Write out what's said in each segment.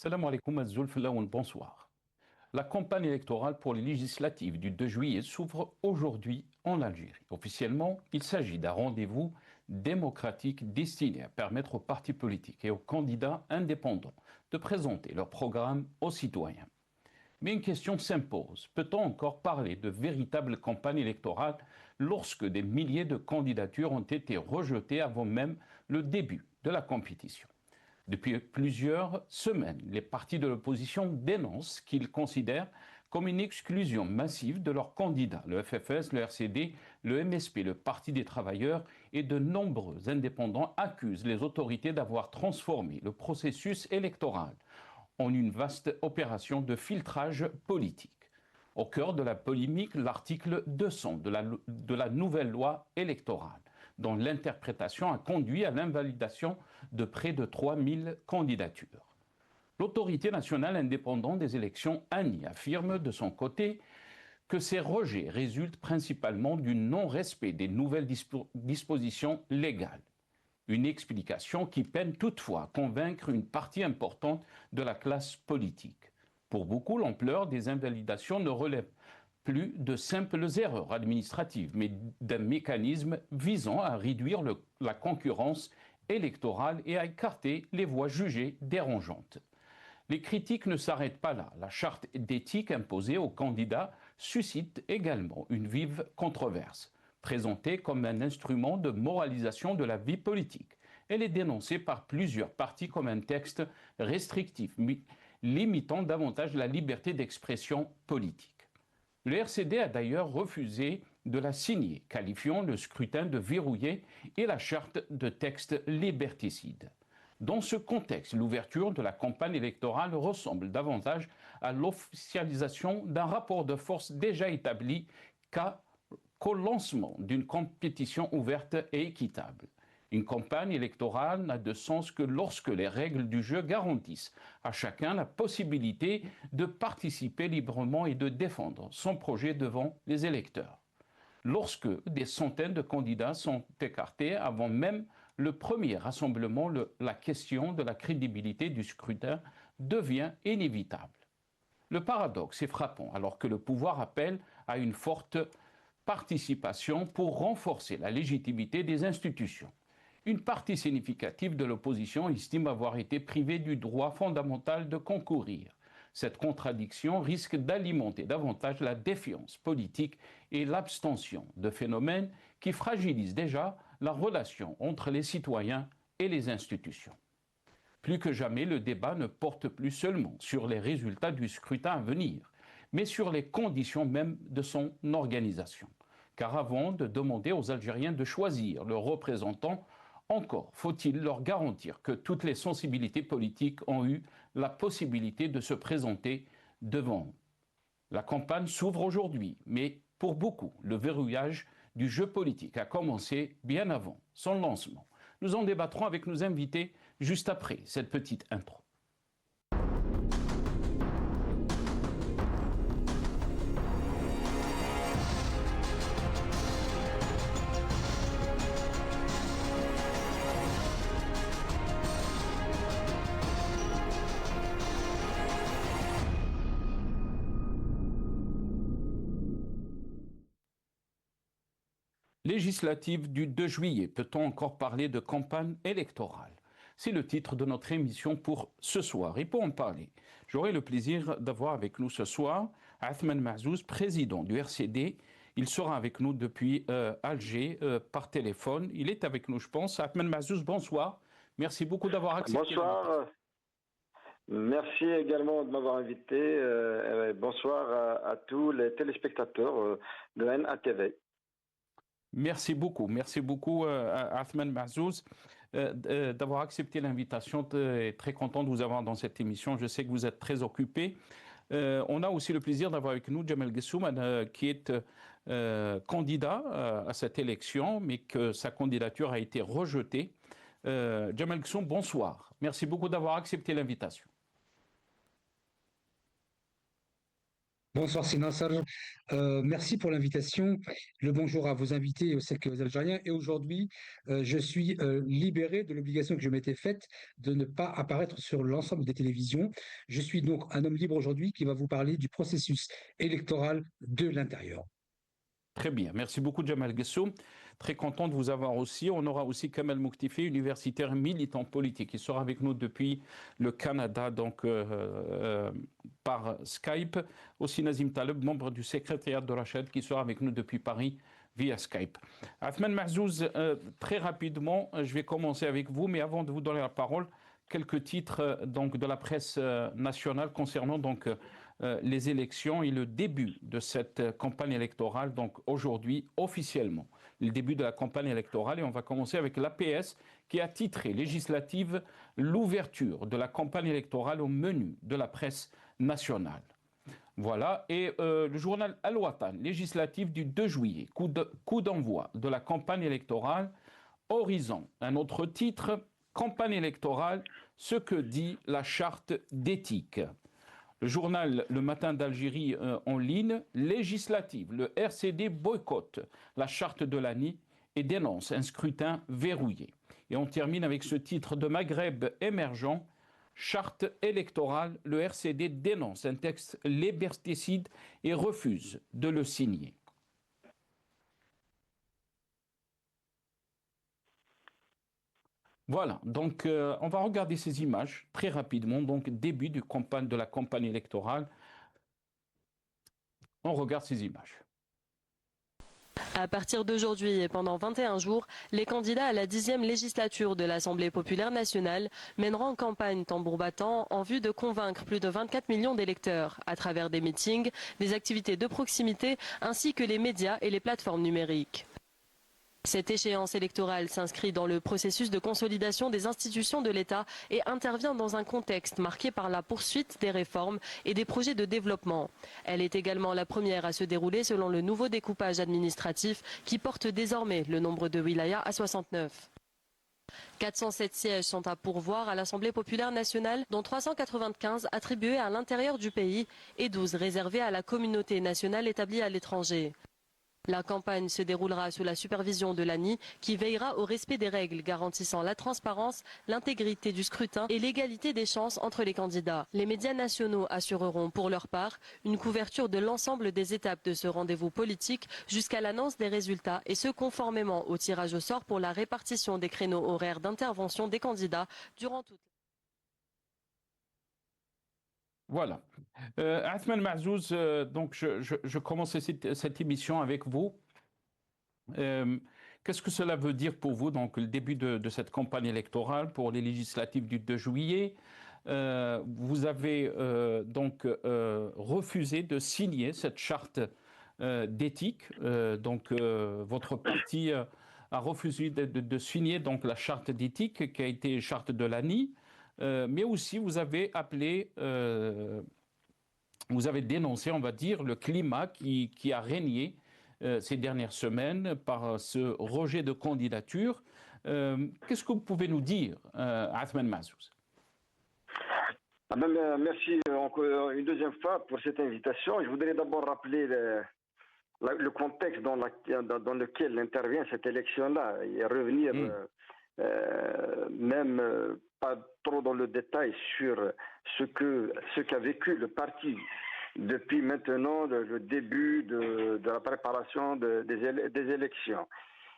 Salam alaikum Azulflaoun, bonsoir. La campagne électorale pour les législatives du 2 juillet s'ouvre aujourd'hui en Algérie. Officiellement, il s'agit d'un rendez-vous démocratique destiné à permettre aux partis politiques et aux candidats indépendants de présenter leur programme aux citoyens. Mais une question s'impose. Peut-on encore parler de véritable campagne électorale lorsque des milliers de candidatures ont été rejetées avant même le début de la compétition? Depuis plusieurs semaines, les partis de l'opposition dénoncent ce qu'ils considèrent comme une exclusion massive de leurs candidats. Le FFS, le RCD, le MSP, le Parti des travailleurs et de nombreux indépendants accusent les autorités d'avoir transformé le processus électoral en une vaste opération de filtrage politique. Au cœur de la polémique, l'article 200 de la nouvelle loi électorale, dont l'interprétation a conduit à l'invalidation de près de 3000 candidatures. L'autorité nationale indépendante des élections, ANI, affirme de son côté que ces rejets résultent principalement du non-respect des nouvelles dispositions légales. Une explication qui peine toutefois à convaincre une partie importante de la classe politique. Pour beaucoup, l'ampleur des invalidations ne relève plus de simples erreurs administratives, mais d'un mécanisme visant à réduire la concurrence électorale et à écarter les voix jugées dérangeantes. Les critiques ne s'arrêtent pas là. La charte d'éthique imposée aux candidats suscite également une vive controverse. Présentée comme un instrument de moralisation de la vie politique, elle est dénoncée par plusieurs partis comme un texte restrictif, limitant davantage la liberté d'expression politique. Le RCD a d'ailleurs refusé de la signer, qualifiant le scrutin de verrouillé et la charte de texte liberticide. Dans ce contexte, l'ouverture de la campagne électorale ressemble davantage à l'officialisation d'un rapport de force déjà établi qu'au lancement d'une compétition ouverte et équitable. Une campagne électorale n'a de sens que lorsque les règles du jeu garantissent à chacun la possibilité de participer librement et de défendre son projet devant les électeurs. Lorsque des centaines de candidats sont écartés avant même le premier rassemblement, la question de la crédibilité du scrutin devient inévitable. Le paradoxe est frappant alors que le pouvoir appelle à une forte participation pour renforcer la légitimité des institutions. Une partie significative de l'opposition estime avoir été privée du droit fondamental de concourir. Cette contradiction risque d'alimenter davantage la défiance politique et l'abstention, de phénomènes qui fragilisent déjà la relation entre les citoyens et les institutions. Plus que jamais, le débat ne porte plus seulement sur les résultats du scrutin à venir, mais sur les conditions même de son organisation. Car avant de demander aux Algériens de choisir leurs représentants, encore faut-il leur garantir que toutes les sensibilités politiques ont eu la possibilité de se présenter devant eux. La campagne s'ouvre aujourd'hui, mais pour beaucoup, le verrouillage du jeu politique a commencé bien avant son lancement. Nous en débattrons avec nos invités juste après cette petite intro. Législative du 2 juillet, peut-on encore parler de campagne électorale? C'est le titre de notre émission pour ce soir. Et pour en parler, j'aurai le plaisir d'avoir avec nous ce soir Athmane Mahzouz, président du RCD. Il sera avec nous depuis Alger par téléphone. Il est avec nous, je pense. Athmane Mahzouz, bonsoir. Merci beaucoup d'avoir accepté l'invitation. Bonsoir. Merci également de m'avoir invité. Bonsoir à tous les téléspectateurs de NATV. Merci beaucoup Athmane Mahzouz d'avoir accepté l'invitation. Très content de vous avoir dans cette émission. Je sais que vous êtes très occupé. On a aussi le plaisir d'avoir avec nous Djamel Gessoum, qui est candidat à cette élection, mais que sa candidature a été rejetée. Djamel Gessoum, bonsoir. Merci beaucoup d'avoir accepté l'invitation. Bonsoir Sina Sarr. Merci pour l'invitation. Le bonjour à vos invités et aux Algériens. Et aujourd'hui, je suis libéré de l'obligation que je m'étais faite de ne pas apparaître sur l'ensemble des télévisions. Je suis donc un homme libre aujourd'hui qui va vous parler du processus électoral de l'intérieur. Très bien. Merci beaucoup, Jamal Gessoum. Très content de vous avoir aussi. On aura aussi Kamel Mouktifi, universitaire militant politique. Il sera avec nous depuis le Canada, donc par Skype. Aussi Nazim Taleb, membre du secrétariat de Rachid, qui sera avec nous depuis Paris via Skype. Athman Mahzouz, très rapidement, je vais commencer avec vous, mais avant de vous donner la parole, quelques titres donc de la presse nationale concernant donc les élections et le début de cette campagne électorale, donc aujourd'hui officiellement, le début de la campagne électorale. Et on va commencer avec l'APS qui a titré législative l'ouverture de la campagne électorale au menu de la presse nationale. Voilà, et le journal Al-Watan, législatif du 2 juillet, coup d'envoi de la campagne électorale, Horizon, un autre titre, campagne électorale, ce que dit la charte d'éthique. Le journal Le Matin d'Algérie en ligne, législative, le RCD boycotte la charte de l'ANI et dénonce un scrutin verrouillé. Et on termine avec ce titre de Maghreb émergent, charte électorale, le RCD dénonce un texte liberticide et refuse de le signer. Voilà, donc on va regarder ces images très rapidement, donc début de la campagne électorale. On regarde ces images. À partir d'aujourd'hui et pendant 21 jours, les candidats à la 10e législature de l'Assemblée populaire nationale mèneront campagne tambour battant en vue de convaincre plus de 24 millions d'électeurs à travers des meetings, des activités de proximité ainsi que les médias et les plateformes numériques. Cette échéance électorale s'inscrit dans le processus de consolidation des institutions de l'État et intervient dans un contexte marqué par la poursuite des réformes et des projets de développement. Elle est également la première à se dérouler selon le nouveau découpage administratif qui porte désormais le nombre de wilayas à 69. 407 sièges sont à pourvoir à l'Assemblée populaire nationale, dont 395 attribués à l'intérieur du pays et 12 réservés à la communauté nationale établie à l'étranger. La campagne se déroulera sous la supervision de l'ANI qui veillera au respect des règles garantissant la transparence, l'intégrité du scrutin et l'égalité des chances entre les candidats. Les médias nationaux assureront pour leur part une couverture de l'ensemble des étapes de ce rendez-vous politique jusqu'à l'annonce des résultats et ce conformément au tirage au sort pour la répartition des créneaux horaires d'intervention des candidats durant toute. Voilà. Athman Mahzouz, donc je commence cette émission avec vous. Qu'est-ce que cela veut dire pour vous, donc le début de cette campagne électorale pour les législatives du 2 juillet? Vous avez donc refusé de signer cette charte d'éthique. Donc votre parti a refusé de signer donc la charte d'éthique qui a été charte de l'ANI. Mais aussi vous avez appelé, vous avez dénoncé, on va dire, le climat qui a régné ces dernières semaines par ce rejet de candidature. Qu'est-ce que vous pouvez nous dire, Athman Mahzouz? Merci encore une deuxième fois pour cette invitation. Je voudrais d'abord rappeler le contexte dans lequel intervient cette élection-là et revenir même pas trop dans le détail sur ce qu'a vécu le parti depuis maintenant le début de la préparation des élections.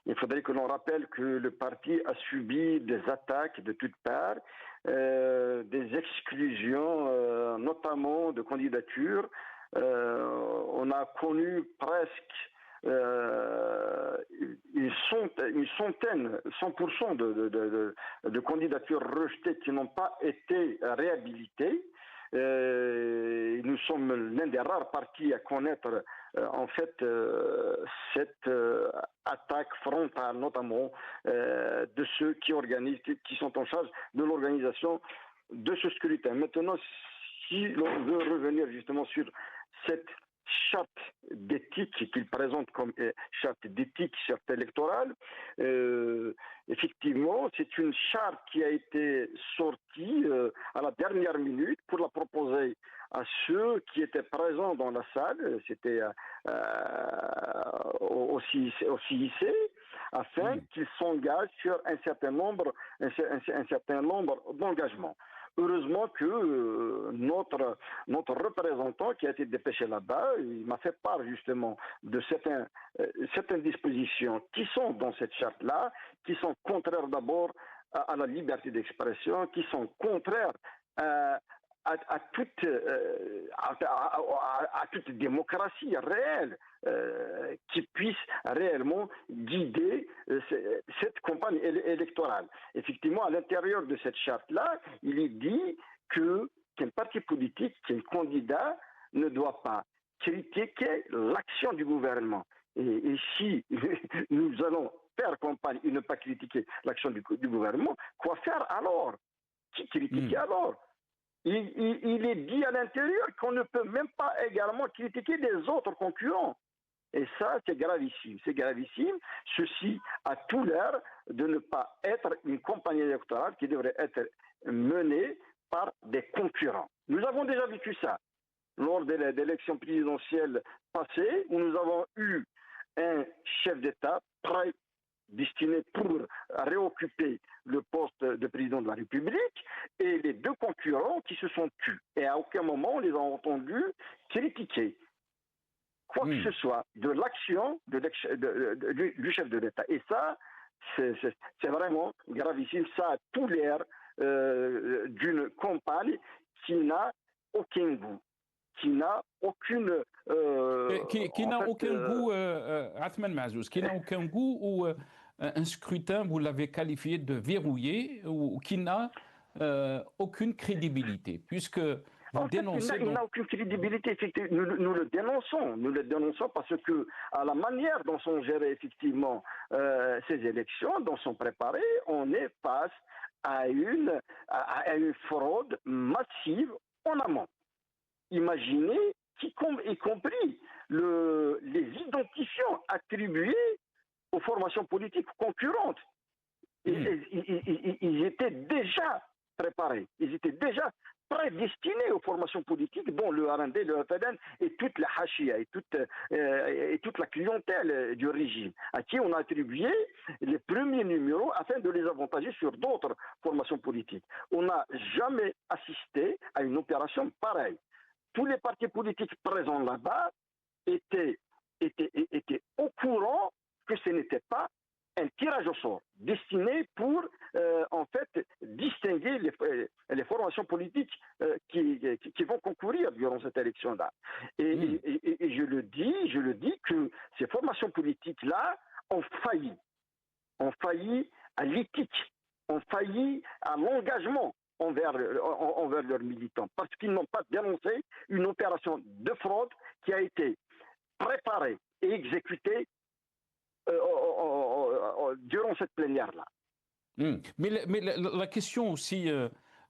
Il faudrait que l'on rappelle que le parti a subi des attaques de toutes parts, des exclusions, notamment de candidatures. On a connu presque une centaine, 100% de candidatures rejetées qui n'ont pas été réhabilitées. Nous sommes l'un des rares partis à connaître en fait cette attaque frontale, notamment de ceux qui sont en charge de l'organisation de ce scrutin. Maintenant, si l'on veut revenir justement sur cette charte d'éthique qu'il présente comme charte d'éthique, charte électorale, effectivement, c'est une charte qui a été sortie à la dernière minute pour la proposer à ceux qui étaient présents dans la salle, c'était au CIC, afin qu'ils s'engagent sur un certain nombre d'engagements. Heureusement que notre représentant qui a été dépêché là-bas, il m'a fait part justement de certaines dispositions qui sont dans cette charte-là, qui sont contraires d'abord à la liberté d'expression, qui sont contraires à toute démocratie réelle qui puisse réellement guider cette campagne électorale. Effectivement, à l'intérieur de cette charte-là, il est dit qu'un parti politique, qu'un candidat ne doit pas critiquer l'action du gouvernement. Et si nous allons faire campagne et ne pas critiquer l'action du gouvernement, quoi faire alors? Qui critiquer alors? Il est dit à l'intérieur qu'on ne peut même pas également critiquer les autres concurrents. Et ça, c'est gravissime. C'est gravissime. Ceci a tout l'air de ne pas être une campagne électorale qui devrait être menée par des concurrents. Nous avons déjà vécu ça lors de l'élection présidentielle passée, où nous avons eu un chef d'État très destiné pour réoccuper le poste de président de la République, et les deux concurrents qui se sont tus. Et à aucun moment on les a entendus critiquer quoi que ce soit de l'action du chef de l'État. Et ça, c'est vraiment gravissime. Ça a tout l'air d'une campagne qui n'a aucun goût, qui n'a aucune... qui n'a aucun goût, Athmane Mahzouz, qui n'a aucun goût, ou un scrutin, vous l'avez qualifié de verrouillé, ou qui n'a aucune crédibilité, puisque vous dénoncez... Il n'a aucune crédibilité, effectivement. Nous le dénonçons parce que, à la manière dont sont gérées effectivement ces élections, dont sont préparées, on est face à une fraude massive en amont. Imaginez, y compris les identifiants attribués aux formations politiques concurrentes. Ils étaient déjà préparés, ils étaient déjà prédestinés aux formations politiques, dont le RND, le FLN et toute la hachia et toute la clientèle du régime, à qui on a attribué les premiers numéros afin de les avantager sur d'autres formations politiques. On n'a jamais assisté à une opération pareille. Tous les partis politiques présents là-bas étaient au courant que ce n'était pas un tirage au sort destiné pour en fait distinguer les formations politiques qui vont concourir durant cette élection-là. Et je le dis que ces formations politiques-là ont failli à l'éthique, ont failli à l'engagement envers leurs militants, parce qu'ils n'ont pas dénoncé une opération de fraude qui a été préparée et exécutée durant cette plénière-là. Mais la question aussi,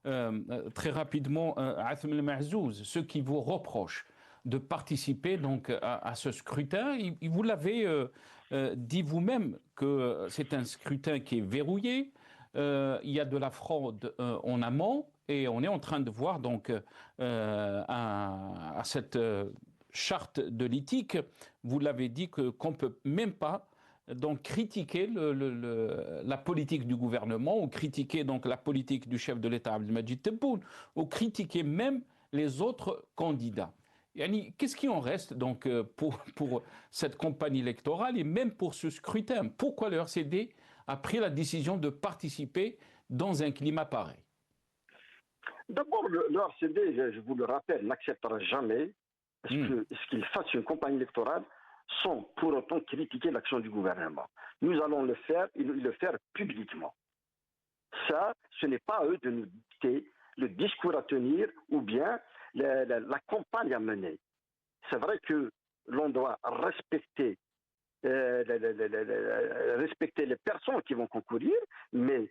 très rapidement, Athmane Mahzouz, ceux qui vous reprochent de participer donc à ce scrutin, vous l'avez dit vous-même que c'est un scrutin qui est verrouillé. Il y a de la fraude en amont, et on est en train de voir donc à cette charte de l'éthique, vous l'avez dit qu'on ne peut même pas donc critiquer la politique du gouvernement, ou critiquer donc la politique du chef de l'État Abdelmadjid Tebboune, ou critiquer même les autres candidats. Qu'est-ce qui en reste donc pour cette campagne électorale et même pour ce scrutin? Pourquoi le RCD a pris la décision de participer dans un climat pareil? D'abord, le RCD, je vous le rappelle, n'acceptera jamais ce qu'il fasse une campagne électorale sans pour autant critiquer l'action du gouvernement. Nous allons le faire et le faire publiquement. Ça, ce n'est pas à eux de nous dicter le discours à tenir ou bien la campagne à mener. C'est vrai que l'on doit respecter les personnes qui vont concourir, mais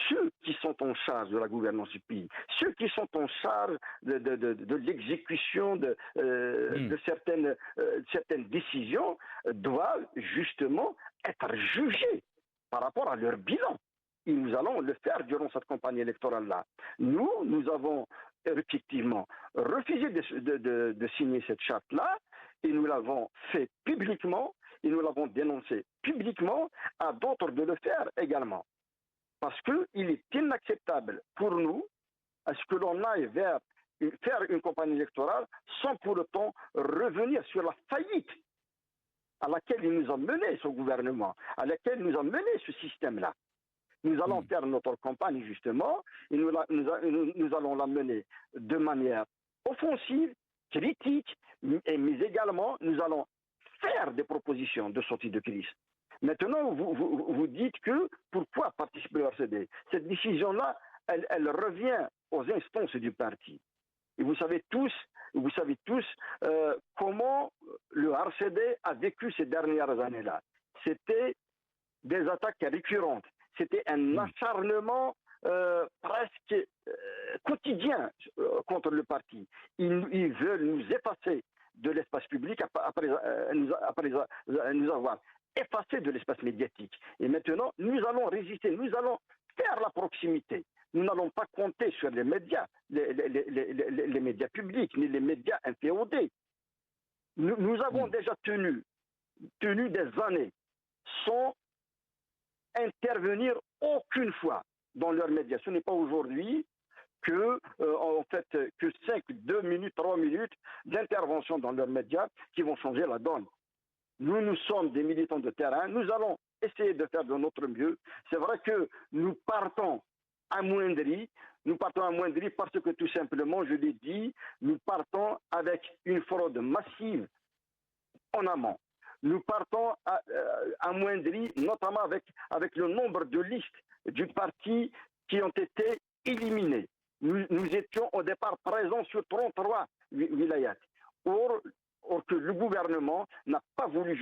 ceux qui sont en charge de la gouvernance du pays, ceux qui sont en charge de l'exécution de certaines décisions doivent justement être jugés par rapport à leur bilan. Et nous allons le faire durant cette campagne électorale-là. Nous avons effectivement refusé de signer cette charte-là, et nous l'avons fait publiquement, et nous l'avons dénoncé publiquement, à d'autres de le faire également. Parce qu'il est inacceptable pour nous à ce que l'on aille faire une campagne électorale sans pour autant revenir sur la faillite à laquelle il nous a mené ce gouvernement, à laquelle nous a mené ce système-là. Nous allons faire notre campagne justement, et nous allons la mener de manière offensive, critique, mais également nous allons faire des propositions de sortie de crise. Maintenant, vous dites que pourquoi participer au RCD? Cette décision-là, elle revient aux instances du parti. Et vous savez tous comment le RCD a vécu ces dernières années-là. C'était des attaques récurrentes. C'était un acharnement presque quotidien contre le parti. Ils veulent nous effacer de l'espace public après nous avoir effacés de l'espace médiatique. Et maintenant, nous allons résister, nous allons faire la proximité. Nous n'allons pas compter sur les médias, les médias publics, ni les médias inféodés. Nous avons déjà tenu des années sans intervenir aucune fois dans leurs médias. Ce n'est pas aujourd'hui que 2 minutes, 3 minutes d'intervention dans leurs médias qui vont changer la donne. Nous sommes des militants de terrain, nous allons essayer de faire de notre mieux. C'est vrai que nous partons amoindris parce que tout simplement, je l'ai dit, nous partons avec une fraude massive en amont. Nous partons amoindris, notamment avec le nombre de listes du parti qui ont été éliminées. Nous étions au départ présents sur 33 wilayats. Or que le gouvernement n'a pas voulu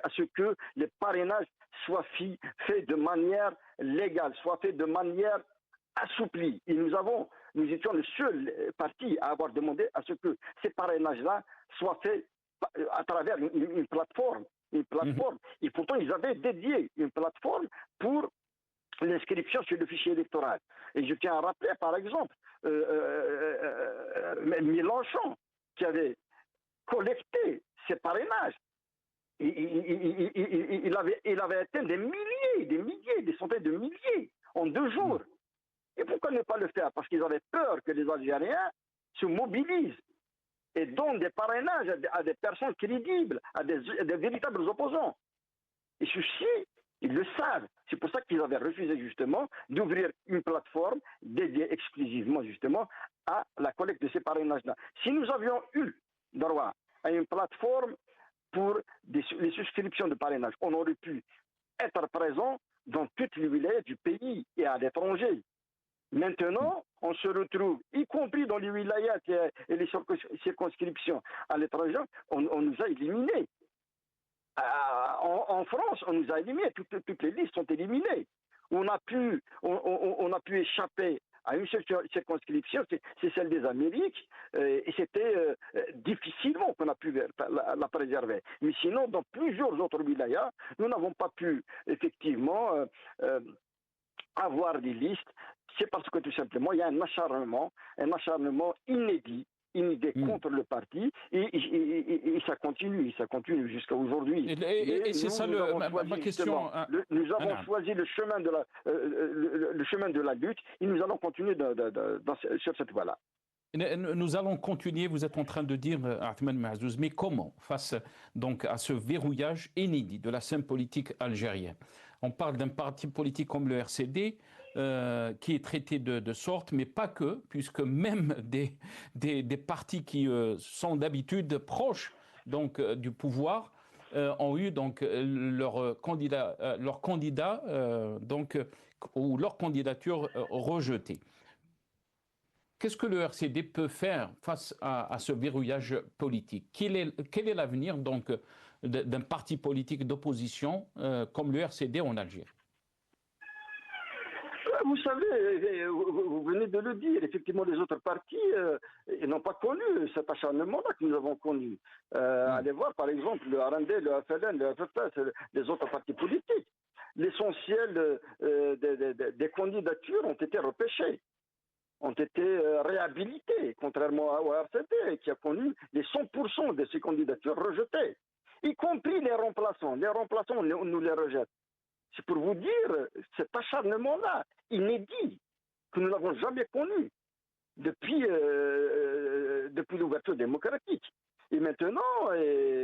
à ce que les parrainages soient faits de manière légale, soient faits de manière assouplie. Et nous étions le seul parti à avoir demandé à ce que ces parrainages-là soient faits à travers une plateforme. Et pourtant, ils avaient dédié une plateforme pour l'inscription sur le fichier électoral. Et je tiens à rappeler, par exemple, Mélenchon, qui avait collecté ces parrainages. Il avait atteint des milliers, des centaines de milliers en 2 jours. Et pourquoi ne pas le faire? Parce qu'ils avaient peur que les Algériens se mobilisent et donnent des parrainages à des personnes crédibles, à des véritables opposants. Et ceux-ci, ils le savent. C'est pour ça qu'ils avaient refusé justement d'ouvrir une plateforme dédiée exclusivement justement à la collecte de ces parrainages-là. Si nous avions eu droit à une plateforme pour les souscriptions de parrainage, on aurait pu être présent dans toutes les wilayas du pays et à l'étranger. Maintenant, on se retrouve, y compris dans les wilayas et les circonscriptions à l'étranger, on nous a éliminés. En France, on nous a éliminés, toutes les listes sont éliminées. On a pu échapper à une seule circonscription, c'est celle des Amériques, et c'était difficilement qu'on a pu la préserver. Mais sinon, dans plusieurs autres wilayas, nous n'avons pas pu effectivement avoir des listes. C'est parce que tout simplement, il y a un acharnement inédit contre le parti, et ça continue jusqu'à aujourd'hui. Et c'est ça ma question. Nous avons choisi le chemin de la lutte, et nous allons continuer sur cette voie-là. Nous allons continuer, vous êtes en train de dire, Athmane Mahzouz, mais comment, face donc à ce verrouillage inédit de la scène politique algérienne? On parle d'un parti politique comme le RCD, qui est traité de sorte, mais pas que, puisque même des partis qui sont d'habitude proches donc, du pouvoir ont eu donc, leur candidat donc, ou leur candidature rejetée. Qu'est-ce que le RCD peut faire face à ce verrouillage politique? Quel est l'avenir donc d'un parti politique d'opposition comme le RCD en Algérie? Vous savez, vous venez de le dire, effectivement, les autres partis n'ont pas connu cet acharnement-là que nous avons connu. Allez voir, par exemple, le RND, le FLN, le FFS, les autres partis politiques. L'essentiel des candidatures ont été repêchées. ont été réhabilités, contrairement au RCD, qui a connu les 100% de ses candidatures rejetées, y compris les remplaçants. Les remplaçants, on nous les rejette. C'est pour vous dire cet acharnement-là, inédit, que nous n'avons jamais connu depuis l'ouverture démocratique. Et maintenant,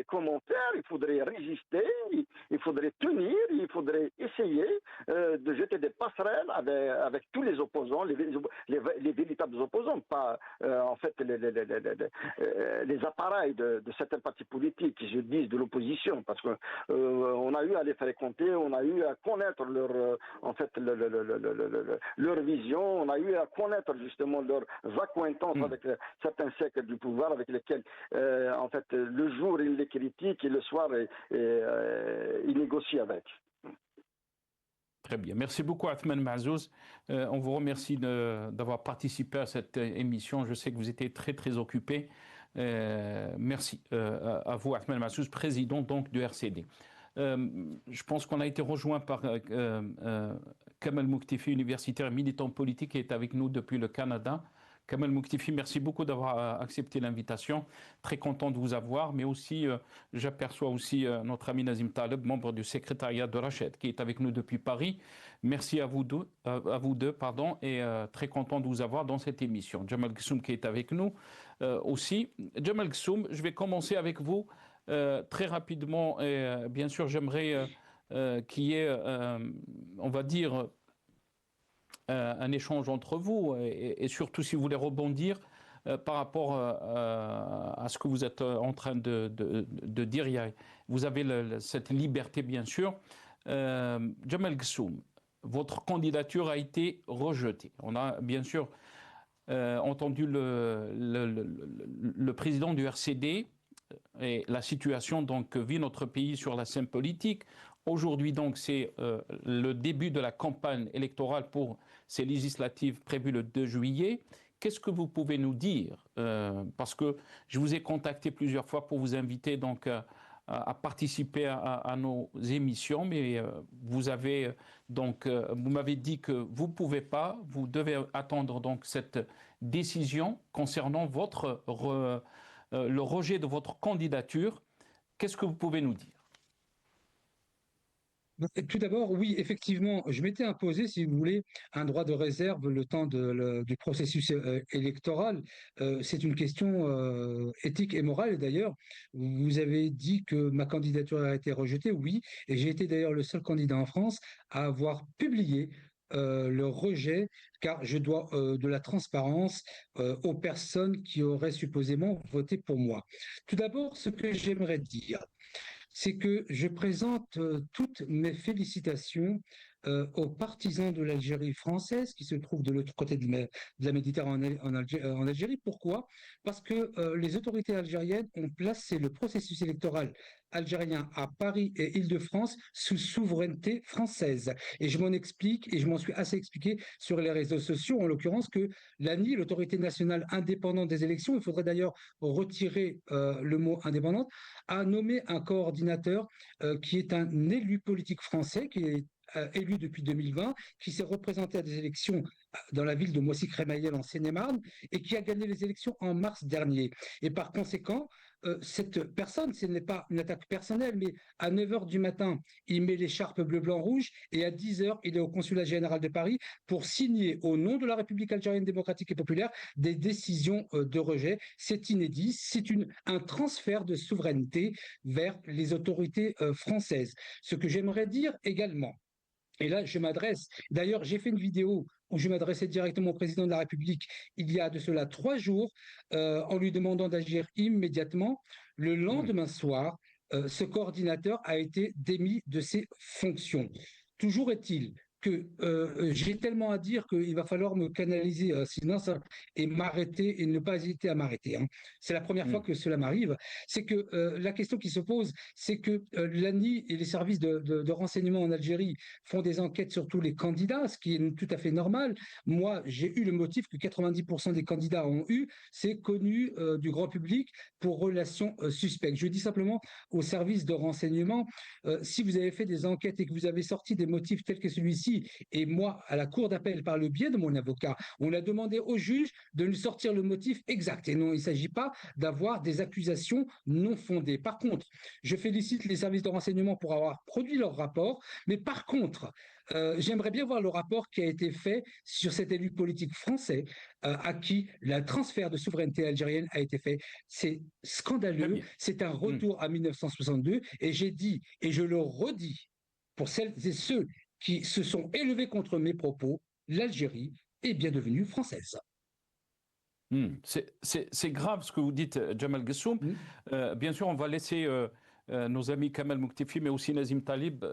comment faire? Il faudrait résister, il faudrait tenir, il faudrait essayer de jeter des passerelles avec tous les opposants, les véritables opposants, pas en fait les appareils de certains partis politiques, je dis de l'opposition, parce que on a eu à les fréquenter, on a eu à connaître leur vision, on a eu à connaître justement leurs accointances avec certains cercles du pouvoir avec lesquels en fait, le jour, il les critique et le soir, il négocie avec. Très bien. Merci beaucoup, Athmane Mahzouz. On vous remercie d'avoir participé à cette émission. Je sais que vous étiez très, très occupé. Merci à vous, Athmane Mahzouz, président donc du RCD. Je pense qu'on a été rejoint par Kamal Mouktifi, universitaire et militant politique, qui est avec nous depuis le Canada. Kamal Mouktifi, merci beaucoup d'avoir accepté l'invitation. Très content de vous avoir, mais aussi, j'aperçois aussi notre ami Nazim Taleb, membre du secrétariat de Rached, qui est avec nous depuis Paris. Merci à vous deux, et très content de vous avoir dans cette émission. Jamal Ghessoum qui est avec nous aussi. Jamal Ghessoum, je vais commencer avec vous très rapidement. Et, bien sûr, j'aimerais qu'il y ait, on va dire, un échange entre vous et surtout si vous voulez rebondir par rapport à ce que vous êtes en train de dire. Vous avez cette liberté, bien sûr. Jamal Ghessoum, votre candidature a été rejetée. On a bien sûr entendu le président du RCD et la situation donc, que vit notre pays sur la scène politique. Aujourd'hui, donc, c'est le début de la campagne électorale pour ces législatives prévues le 2 juillet. Qu'est-ce que vous pouvez nous dire parce que je vous ai contacté plusieurs fois pour vous inviter donc, à participer à nos émissions, mais vous avez donc, vous m'avez dit que vous ne pouvez pas, vous devez attendre donc, cette décision concernant le rejet de votre candidature. Qu'est-ce que vous pouvez nous dire? Tout d'abord, oui, effectivement, je m'étais imposé, si vous voulez, un droit de réserve le temps du processus électoral. C'est une question éthique et morale. Et d'ailleurs, vous avez dit que ma candidature a été rejetée, oui, et j'ai été d'ailleurs le seul candidat en France à avoir publié le rejet, car je dois de la transparence aux personnes qui auraient supposément voté pour moi. Tout d'abord, ce que j'aimerais dire, c'est que je présente toutes mes félicitations aux partisans de l'Algérie française qui se trouvent de l'autre côté de la Méditerranée en Algérie. Pourquoi? Parce que les autorités algériennes ont placé le processus électoral algérien à Paris et Île-de-France sous souveraineté française. Et je m'en explique, et je m'en suis assez expliqué sur les réseaux sociaux, en l'occurrence que l'ANI, l'autorité nationale indépendante des élections, il faudrait d'ailleurs retirer le mot indépendante, a nommé un coordinateur qui est un élu politique français, qui est élu depuis 2020, qui s'est représenté à des élections dans la ville de Moissy-Crémaillère en Seine-et-Marne et qui a gagné les élections en mars dernier. Et par conséquent, cette personne, ce n'est pas une attaque personnelle, mais à 9h du matin, il met l'écharpe bleu-blanc-rouge et à 10h, il est au consulat général de Paris pour signer au nom de la République algérienne démocratique et populaire des décisions de rejet. C'est inédit, c'est un transfert de souveraineté vers les autorités françaises. Ce que j'aimerais dire également, et là, je m'adresse. D'ailleurs, j'ai fait une vidéo où je m'adressais directement au président de la République il y a de cela 3 jours, en lui demandant d'agir immédiatement. Le lendemain soir, ce coordinateur a été démis de ses fonctions. Toujours est-il que j'ai tellement à dire qu'il va falloir me canaliser sinon et m'arrêter et ne pas hésiter à m'arrêter. Hein. C'est la première fois que cela m'arrive. C'est que la question qui se pose, c'est que l'ANI et les services de renseignement en Algérie font des enquêtes sur tous les candidats, ce qui est tout à fait normal. Moi, j'ai eu le motif que 90% des candidats ont eu, c'est connu du grand public pour relations suspectes. Je dis simplement aux services de renseignement, si vous avez fait des enquêtes et que vous avez sorti des motifs tels que celui-ci, partie et moi à la cour d'appel par le biais de mon avocat, on a demandé au juge de nous sortir le motif exact. Et non, il ne s'agit pas d'avoir des accusations non fondées. Par contre, je félicite les services de renseignement pour avoir produit leur rapport, mais par contre, j'aimerais bien voir le rapport qui a été fait sur cet élu politique français à qui le transfert de souveraineté algérienne a été fait. C'est scandaleux, c'est un retour à 1962 et j'ai dit, et je le redis, pour celles et ceux qui se sont élevés contre mes propos, l'Algérie est bien devenue française. C'est grave ce que vous dites, Jamal Gessoum. Bien sûr, on va laisser nos amis Kamal Mouktefi, mais aussi Nazim Talib,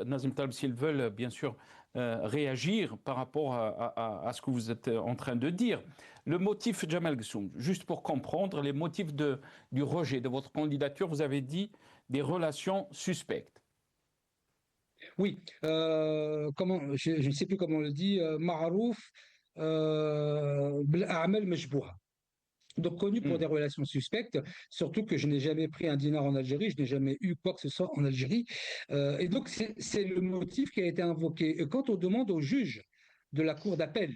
s'ils veulent, bien sûr, réagir par rapport à ce que vous êtes en train de dire. Le motif, Jamal Gessoum, juste pour comprendre, les motifs du rejet de votre candidature, vous avez dit des relations suspectes. Oui, je ne sais plus comment on le dit, Ma'arouf, A'mal Mejbouha. Donc connu pour des relations suspectes, surtout que je n'ai jamais pris un dinar en Algérie, je n'ai jamais eu quoi que ce soit en Algérie. Et donc c'est le motif qui a été invoqué. Et quand on demande au juge de la cour d'appel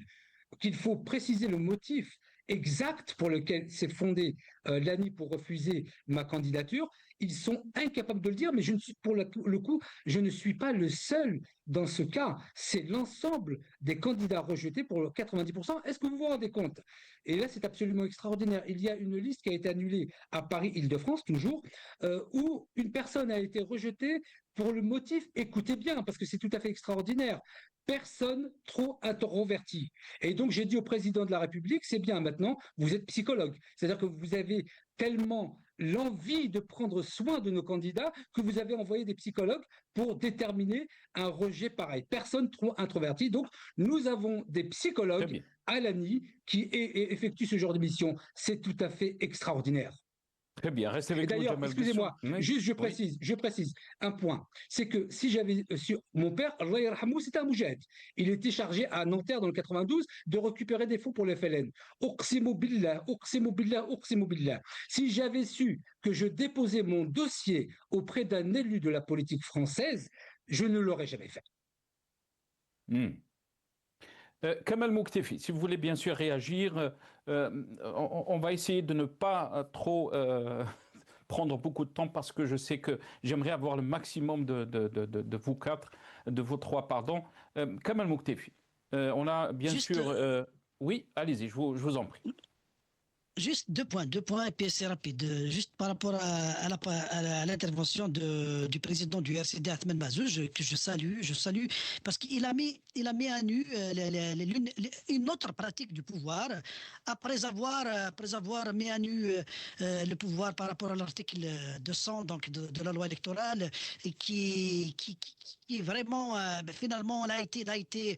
qu'il faut préciser le motif exact pour lequel s'est fondé l'ANI pour refuser ma candidature, ils sont incapables de le dire, mais pour le coup, je ne suis pas le seul dans ce cas. C'est l'ensemble des candidats rejetés pour le 90%. Est-ce que vous vous rendez compte? Et là, c'est absolument extraordinaire. Il y a une liste qui a été annulée à Paris-Île-de-France, toujours, où une personne a été rejetée pour le motif, écoutez bien, parce que c'est tout à fait extraordinaire, personne trop introvertie. Et donc, j'ai dit au président de la République, c'est bien maintenant, vous êtes psychologue. C'est-à-dire que vous avez tellement l'envie de prendre soin de nos candidats que vous avez envoyé des psychologues pour déterminer un rejet pareil. Personne trop introverti. Donc, nous avons des psychologues à l'ANI qui effectuent ce genre de mission. C'est tout à fait extraordinaire. Très bien, restez avec nous. D'ailleurs, excusez-moi, juste je précise un point. C'est que si j'avais sur mon père, Allah yarhamou, c'était un moujahid. Il était chargé à Nanterre dans le 92 de récupérer des fonds pour le FLN. Uqsimu billah, uqsimu billah, uqsimu billah. Si j'avais su que je déposais mon dossier auprès d'un élu de la politique française, je ne l'aurais jamais fait. Kamal Mouktefi, si vous voulez bien sûr réagir, on va essayer de ne pas trop prendre beaucoup de temps parce que je sais que j'aimerais avoir le maximum de vous quatre, de vous trois, pardon. Kamal Mouktefi, on a bien sûr... oui, allez-y, je vous en prie. Juste deux points, et puis c'est rapide. Juste par rapport à l'intervention du président du RCD, Ahmed Mazouj, que je salue, parce qu'il a mis à nu une autre pratique du pouvoir, après avoir mis à nu le pouvoir par rapport à l'article 200 donc de la loi électorale, et qui vraiment, finalement, a été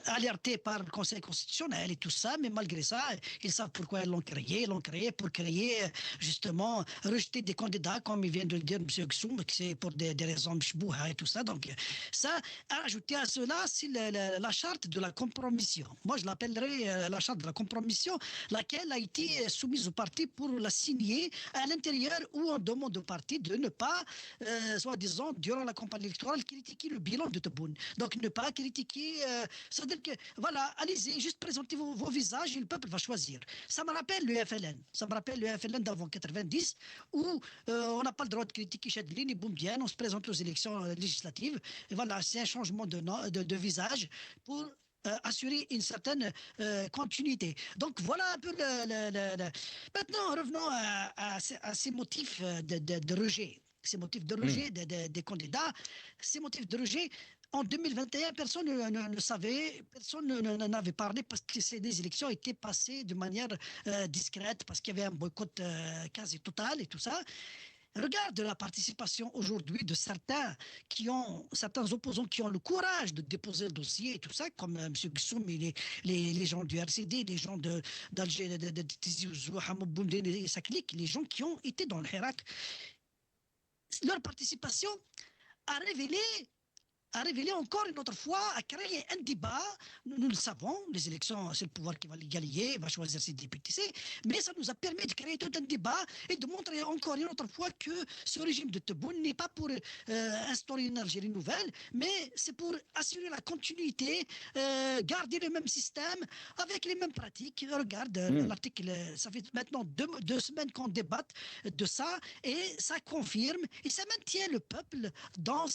alerté par le Conseil constitutionnel et tout ça, mais malgré ça, ils savent pourquoi ils l'ont créé. Ils l'ont créé pour créer, justement, rejeter des candidats, comme il vient de le dire M. Gessoum, que c'est pour des raisons mchbouha et tout ça. Donc, ça, à ajouter à cela, c'est la charte de la compromission. Moi, je l'appellerai la charte de la compromission, laquelle a été soumise au parti pour la signer à l'intérieur, où on demande au parti de ne pas, soi-disant, durant la campagne électorale, critiquer le bilan de Tebboune. Donc, ne pas critiquer... c'est-à-dire que, voilà, allez-y, juste présentez vos visages et le peuple va choisir. Ça me rappelle le FLN. Ça me rappelle le FLN d'avant 90, où on n'a pas le droit de critiquer Chadlin et Boumdienne, on se présente aux élections législatives. Et voilà, c'est un changement de visage pour assurer une certaine continuité. Donc voilà un peu Maintenant, revenons à ces motifs de rejet. Ces motifs de rejet des candidats, ces motifs de rejet, en 2021, personne ne savait, personne n'avait parlé parce que ces élections étaient passées de manière discrète, parce qu'il y avait un boycott quasi total et tout ça. Regarde la participation aujourd'hui de certains opposants qui ont le courage de déposer le dossier et tout ça, comme M. Gessoum et les gens du RCD, les gens d'Alger, de Tizi Ouzou, Hamoud Boumdine et Saklik, les gens qui ont été dans le Hirak. Leur participation a révélé a révélé encore une autre fois, a créé un débat. Nous le savons, les élections, c'est le pouvoir qui va les gagner, va choisir ses députés, mais ça nous a permis de créer tout un débat et de montrer encore une autre fois que ce régime de Tebboune n'est pas pour instaurer une Algérie nouvelle, mais c'est pour assurer la continuité, garder le même système avec les mêmes pratiques. Regarde l'article, ça fait maintenant deux semaines qu'on débat de ça et ça confirme et ça maintient le peuple dans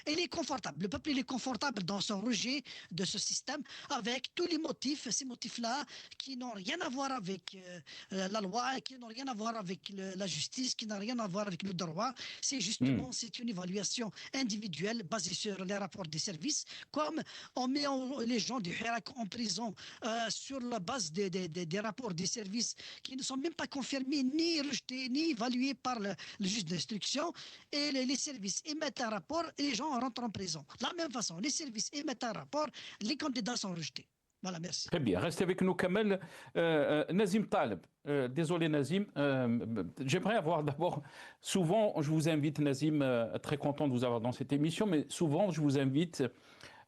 il est confortable. Le peuple il est confortable dans son rejet de ce système avec tous les motifs, ces motifs-là qui n'ont rien à voir avec la loi, qui n'ont rien à voir avec la justice, qui n'ont rien à voir avec le droit. C'est justement c'est une évaluation individuelle basée sur les rapports des services. Comme on met les gens du Hirak en prison sur la base des rapports des services qui ne sont même pas confirmés, ni rejetés, ni évalués par le juge d'instruction, et les services émettent un rapport et les gens rentrent en prison. De la même façon, les services émettent un rapport, les candidats sont rejetés. Voilà, merci. Très bien. Restez avec nous, Kamel. Nazim Taleb. Désolé, Nazim. J'aimerais avoir d'abord... Souvent, je vous invite, Nazim, très content de vous avoir dans cette émission, mais souvent, je vous invite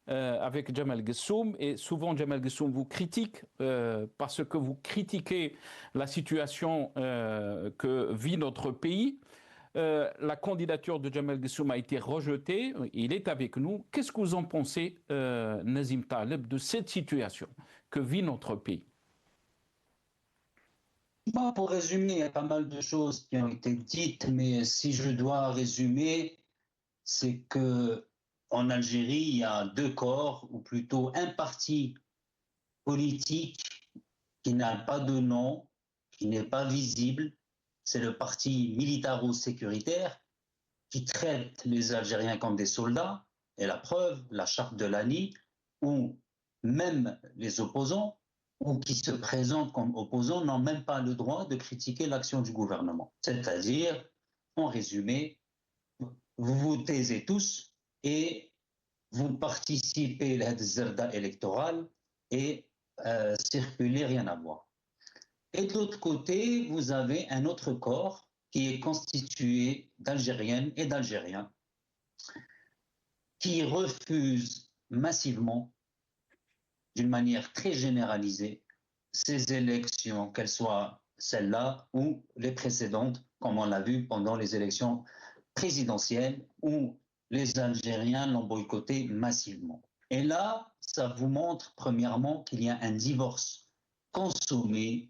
avec Jamal Gessoum, et souvent, Jamal Gessoum vous critique parce que vous critiquez la situation que vit notre pays. La candidature de Jamal Gessoum a été rejetée, il est avec nous. Qu'est-ce que vous en pensez, Nazim Taleb, de cette situation que vit notre pays? Bon, pour résumer, il y a pas mal de choses qui ont été dites, mais si je dois résumer, c'est que en Algérie, il y a deux corps, ou plutôt un parti politique qui n'a pas de nom, qui n'est pas visible. C'est le parti militaro-sécuritaire qui traite les Algériens comme des soldats. Et la preuve, la charte de l'ANI, où même les opposants, ou qui se présentent comme opposants, n'ont même pas le droit de critiquer l'action du gouvernement. C'est-à-dire, en résumé, vous vous taisez tous et vous participez à la zerda électorale et circulez, rien à voir. Et de l'autre côté, vous avez un autre corps qui est constitué d'Algériennes et d'Algériens qui refusent massivement, d'une manière très généralisée, ces élections, qu'elles soient celles-là ou les précédentes, comme on l'a vu pendant les élections présidentielles, où les Algériens l'ont boycotté massivement. Et là, ça vous montre premièrement qu'il y a un divorce consommé,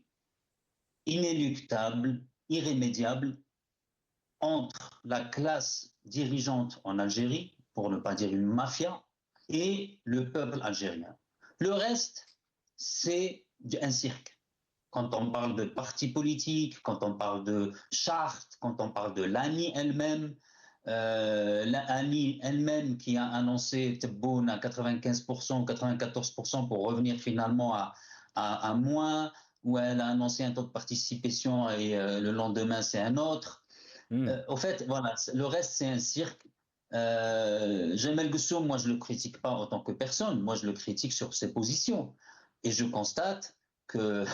inéluctable, irrémédiable entre la classe dirigeante en Algérie, pour ne pas dire une mafia, et le peuple algérien. Le reste, c'est un cirque. Quand on parle de partis politiques, quand on parle de charte, quand on parle de l'ANI elle-même, l'ANI elle-même qui a annoncé Tebboune à 95%, 94% pour revenir finalement à moins, où elle a annoncé un taux de participation et le lendemain c'est un autre. Au fait, voilà, le reste c'est un cirque. Jamel Gessoum, moi je ne le critique pas en tant que personne, moi je le critique sur ses positions. Et je constate que,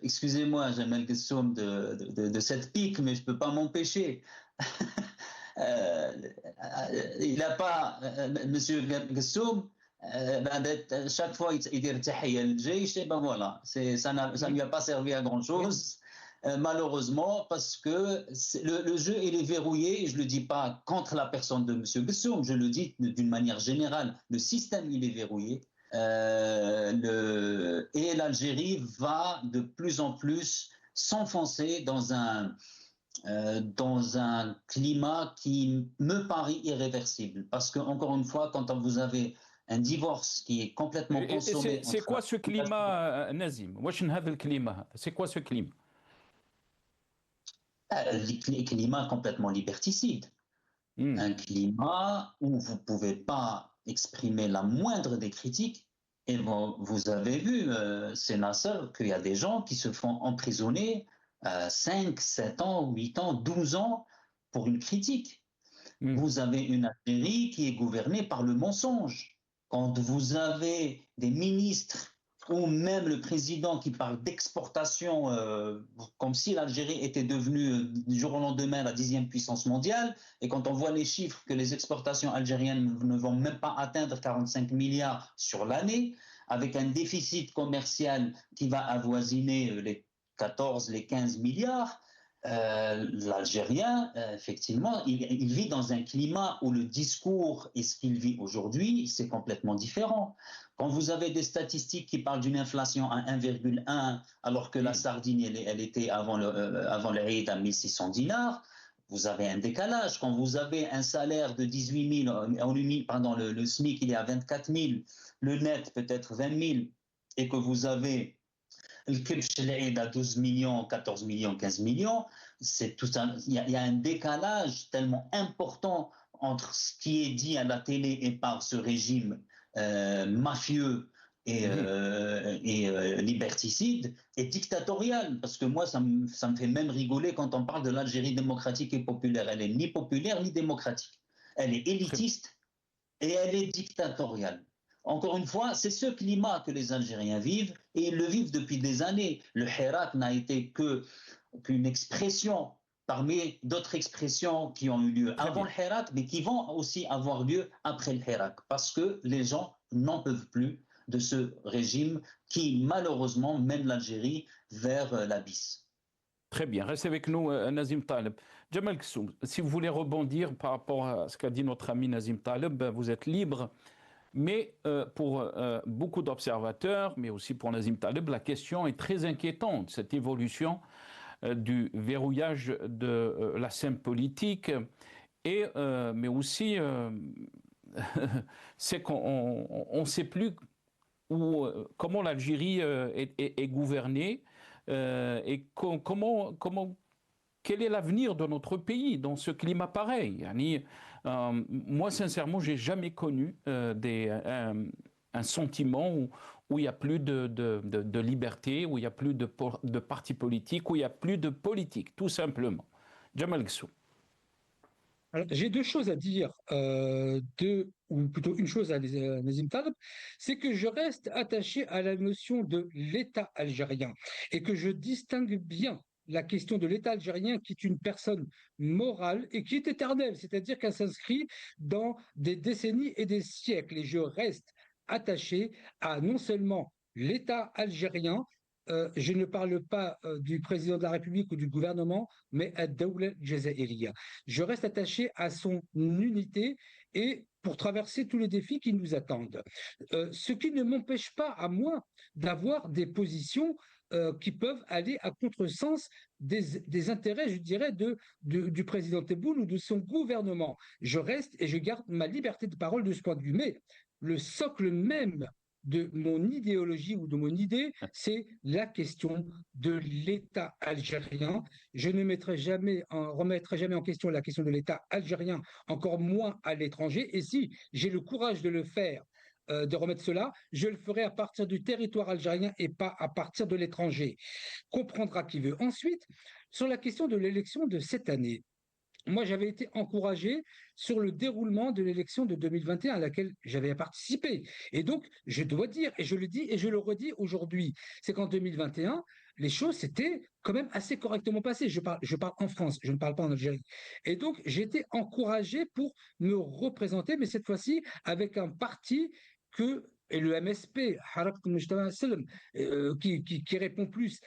excusez-moi Jamel Gessoum de cette pique, mais je ne peux pas m'empêcher. Il n'a pas, Monsieur Gessoum, chaque fois il dit tahiyya al-jaysh, et ben voilà, ça ne lui a pas servi à grand chose, malheureusement, parce que le jeu il est verrouillé, et je ne le dis pas contre la personne de Monsieur Gessoum, je le dis d'une manière générale, le système il est verrouillé, et l'Algérie va de plus en plus s'enfoncer dans un climat qui me paraît irréversible, parce que encore une fois, quand vous avez un divorce qui est complètement consommé. C'est quoi ce climat, Nazim? C'est quoi ce climat? Un climat complètement liberticide. Un climat où vous ne pouvez pas exprimer la moindre des critiques. Et vous avez vu, c'est Nasser, qu'il y a des gens qui se font emprisonner 5, 7 ans, 8 ans, 12 ans pour une critique. Vous avez une Algérie qui est gouvernée par le mensonge. Quand vous avez des ministres ou même le président qui parle d'exportation, comme si l'Algérie était devenue du jour au lendemain la 10e puissance mondiale. Et quand on voit les chiffres que les exportations algériennes ne vont même pas atteindre 45 milliards sur l'année, avec un déficit commercial qui va avoisiner les 14, les 15 milliards, l'Algérien, effectivement, il vit dans un climat où le discours et ce qu'il vit aujourd'hui, c'est complètement différent. Quand vous avez des statistiques qui parlent d'une inflation à 1,1, alors que la sardine, elle était avant le Eid à 1600 dinars, vous avez un décalage. Quand vous avez un salaire de 18 000, pardon, le SMIC, il est à 24 000, le net peut-être 20 000, et que vous avez le Kibch l'Eid à 12 millions, 14 millions, 15 millions, il y a un décalage tellement important entre ce qui est dit à la télé et par ce régime mafieux et liberticide et dictatorial. Parce que moi, ça me fait même rigoler quand on parle de l'Algérie démocratique et populaire. Elle n'est ni populaire ni démocratique. Elle est élitiste et elle est dictatoriale. Encore une fois, c'est ce climat que les Algériens vivent et ils le vivent depuis des années. Le Hirak n'a été qu'une expression parmi d'autres expressions qui ont eu lieu avant le Hirak, mais qui vont aussi avoir lieu après le Hirak, parce que les gens n'en peuvent plus de ce régime qui, malheureusement, mène l'Algérie vers l'abysse. Très bien. Restez avec nous, Nazim Taleb. Jamal Kessoum, si vous voulez rebondir par rapport à ce qu'a dit notre ami Nazim Taleb, vous êtes libre. Mais pour beaucoup d'observateurs, mais aussi pour Nazim Taleb, la question est très inquiétante, cette évolution du verrouillage de la scène politique, mais aussi c'est qu'on ne sait plus comment l'Algérie est gouvernée et quel est l'avenir de notre pays dans ce climat pareil. Moi, sincèrement, je n'ai jamais connu un sentiment où il n'y a plus de liberté, où il n'y a plus de partis politiques, où il n'y a plus de politique, tout simplement. Jamal Kessoum. J'ai deux choses à dire, ou plutôt une chose à Nazim Taleb, c'est que je reste attaché à la notion de l'État algérien et que je distingue bien la question de l'État algérien qui est une personne morale et qui est éternelle, c'est-à-dire qu'elle s'inscrit dans des décennies et des siècles. Et je reste attaché à non seulement l'État algérien, je ne parle pas du président de la République ou du gouvernement, mais à Dawla Jazairiya. Je reste attaché à son unité et pour traverser tous les défis qui nous attendent. Ce qui ne m'empêche pas, à moi, d'avoir des positions qui peuvent aller à contresens des intérêts, je dirais, du président Tebboune ou de son gouvernement. Je reste et je garde ma liberté de parole de ce point de vue. Mais le socle même de mon idéologie ou de mon idée, c'est la question de l'État algérien. Je ne remettrai jamais en question la question de l'État algérien, encore moins à l'étranger. Et si j'ai le courage de le faire, de remettre cela, je le ferai à partir du territoire algérien et pas à partir de l'étranger. Comprendra qui veut. Ensuite, sur la question de l'élection de cette année, moi, j'avais été encouragé sur le déroulement de l'élection de 2021 à laquelle j'avais participé. Et donc, je dois dire, et je le dis et je le redis aujourd'hui, c'est qu'en 2021, les choses s'étaient quand même assez correctement passées. Je parle en France, je ne parle pas en Algérie. Et donc, j'ai été encouragé pour me représenter, mais cette fois-ci avec un parti et le MSP, qui répond plus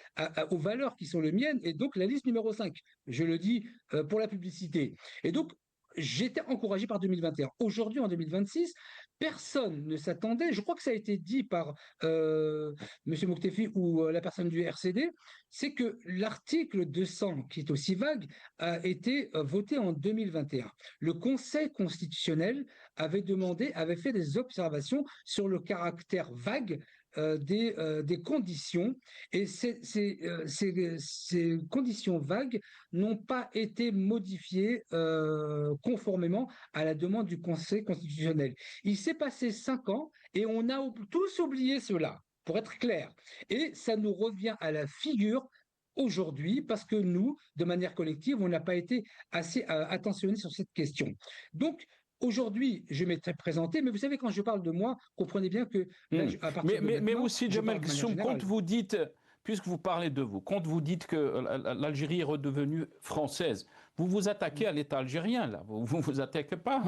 aux valeurs qui sont les miennes, et donc la liste numéro 5, je le dis pour la publicité. Et donc, j'étais encouragé par 2021. Aujourd'hui, en 2026, personne ne s'attendait, je crois que ça a été dit par M. Moktefi ou la personne du RCD, c'est que l'article 200, qui est aussi vague, a été voté en 2021. Le Conseil constitutionnel avait fait des observations sur le caractère vague des conditions, et ces conditions vagues n'ont pas été modifiées conformément à la demande du Conseil constitutionnel. Il s'est passé 5 ans et on a tous oublié cela, pour être clair. Et ça nous revient à la figure aujourd'hui parce que nous, de manière collective, on n'a pas été assez attentionnés sur cette question. Donc, Aujourd'hui, je m'étais présenté, mais vous savez, quand je parle de moi, comprenez bien que là, à partir de Mais maintenant, aussi, je Jamal parle de manière Kssoum, quand générale. vous dites, puisque vous parlez de vous, quand vous dites que l'Algérie est redevenue française, vous vous attaquez à l'État algérien, là. Vous ne vous attaquez pas